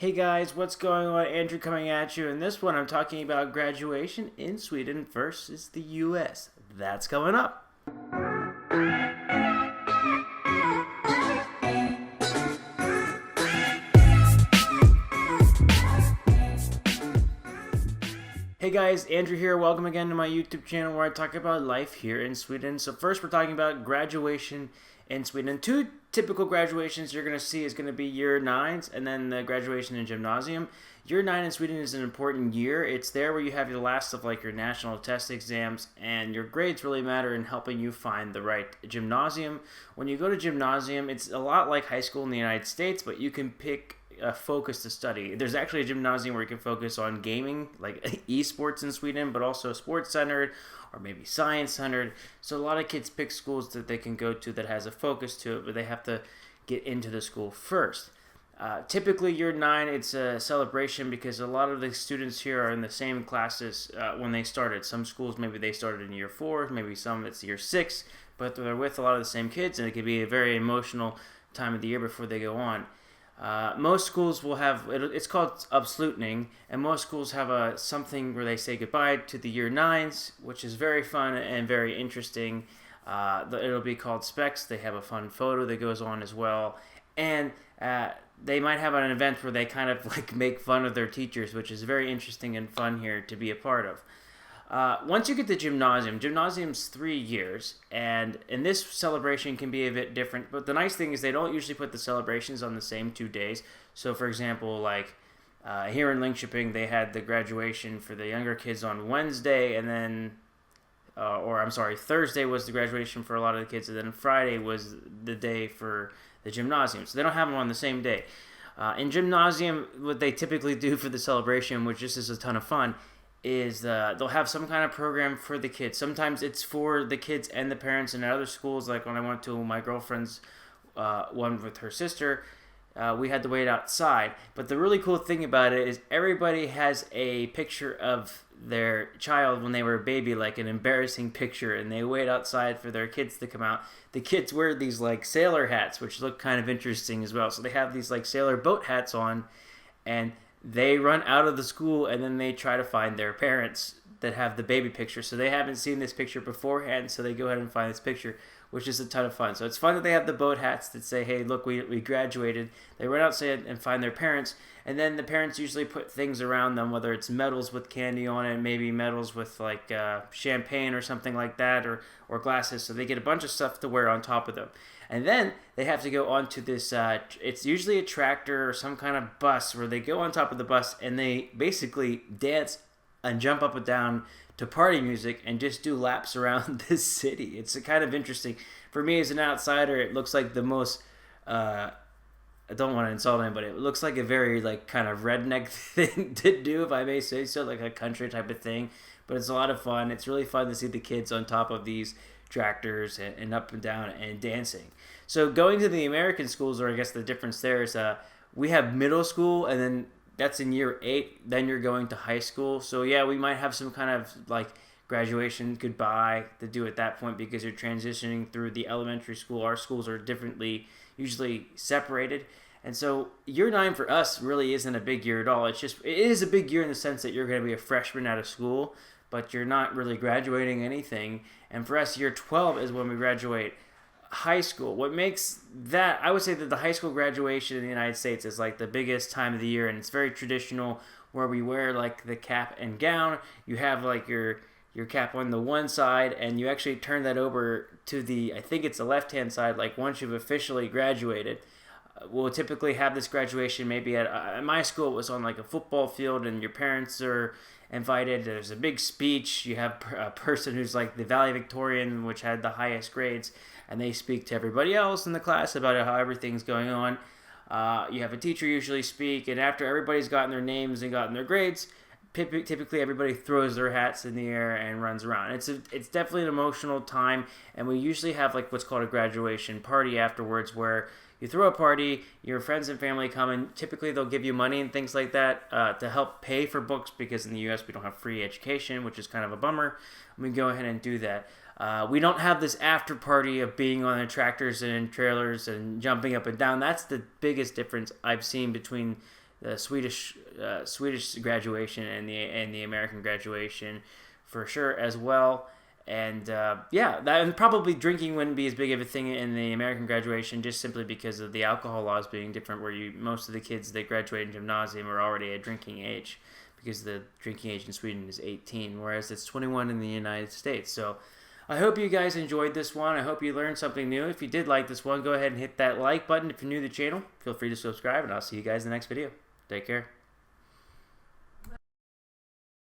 Hey guys, what's going on? Andrew coming at you. In this one, I'm talking about graduation in Sweden versus the US. That's coming up. Hey guys, Andrew here. Welcome again to my YouTube channel where I talk about life here in Sweden. So first we're talking about graduation in Sweden. Two typical graduations you're going to see is going to be year 9s and then the graduation in Gymnasium. Year 9 in Sweden is an important year. It's there where you have your last of like your national test exams, and your grades really matter in helping you find the right gymnasium. When you go to Gymnasium, it's a lot like high school in the United States, but you can pick a focus to study. There's actually a gymnasium where you can focus on gaming, like esports in Sweden, but also sports centered or maybe science centered. So a lot of kids pick schools that they can go to that has a focus to it, but they have to get into the school first. Typically, year 9, it's a celebration because a lot of the students here are in the same classes when they started. Some schools, maybe they started in year 4, maybe some it's year 6, but they're with a lot of the same kids, and it can be a very emotional time of the year before they go on. Most schools will have, it's called upslutning, and most schools have something where they say goodbye to the year 9s, which is very fun and very interesting. It'll be called specs. They have a fun photo that goes on as well, and they might have an event where they kind of like make fun of their teachers, which is very interesting and fun here to be a part of. Once you get to Gymnasium's 3 years, and this celebration can be a bit different, but the nice thing is they don't usually put the celebrations on the same 2 days. So for example, like here in Linköping, they had the graduation for the younger kids on Wednesday, and then, Thursday was the graduation for a lot of the kids, and then Friday was the day for the Gymnasium. So they don't have them on the same day. In Gymnasium, what they typically do for the celebration, which just is a ton of fun, is they'll have some kind of program for the kids. Sometimes it's for the kids and the parents. And in other schools, like when I went to my girlfriend's one with her sister, we had to wait outside. But the really cool thing about it is everybody has a picture of their child when they were a baby, like an embarrassing picture, and they wait outside for their kids to come out. The kids wear these like sailor hats, which look kind of interesting as well. So they have these like sailor boat hats on, and they run out of the school, and then they try to find their parents that have the baby picture. So they haven't seen this picture beforehand, so they go ahead and find this picture, which is a ton of fun. So it's fun that they have the boat hats that say, hey, look, we graduated. They run outside and find their parents, and then the parents usually put things around them, whether it's medals with candy on it, maybe medals with like champagne or something like that, or glasses. So they get a bunch of stuff to wear on top of them. And then they have to go onto this, it's usually a tractor or some kind of bus where they go on top of the bus and they basically dance and jump up and down to party music and just do laps around this city. It's kind of interesting. For me as an outsider, it looks like the most, I don't want to insult anybody, it looks like a very like kind of redneck thing to do, if I may say so, like a country type of thing. But it's a lot of fun. It's really fun to see the kids on top of these tractors and up and down and dancing. So going to the American schools, or I guess the difference there is we have middle school, and then that's in year 8, then you're going to high school. So yeah, we might have some kind of like graduation goodbye to do at that point because you're transitioning through the elementary school. Our schools are differently, usually separated. And so year 9 for us really isn't a big year at all. It is a big year in the sense that you're going to be a freshman out of school, but you're not really graduating anything. And for us, year 12 is when we graduate high school. What makes that, I would say that the high school graduation in the United States is like the biggest time of the year, and it's very traditional where we wear like the cap and gown. You have like your cap on the one side, and you actually turn that over to the, I think it's the left-hand side, like once you've officially graduated. We'll typically have this graduation maybe at my school, it was on like a football field, and your parents are invited. There's a big speech. You have a person who's like the valedictorian, which had the highest grades, and they speak to everybody else in the class about how everything's going on. You have a teacher usually speak, and after everybody's gotten their names and gotten their grades, typically everybody throws their hats in the air and runs around. It's definitely an emotional time, and we usually have like what's called a graduation party afterwards, where you throw a party, your friends and family come, and typically they'll give you money and things like that to help pay for books, because in the U.S. we don't have free education, which is kind of a bummer. We go ahead and do that. We don't have this after party of being on the tractors and trailers and jumping up and down. That's the biggest difference I've seen between the Swedish graduation and the American graduation for sure as well. And and probably drinking wouldn't be as big of a thing in the American graduation, just simply because of the alcohol laws being different, where most of the kids that graduate in gymnasium are already at drinking age, because the drinking age in Sweden is 18, whereas it's 21 in the United States. So I hope you guys enjoyed this one. I hope you learned something new. If you did like this one, go ahead and hit that like button. If you're new to the channel, feel free to subscribe, and I'll see you guys in the next video. Take care.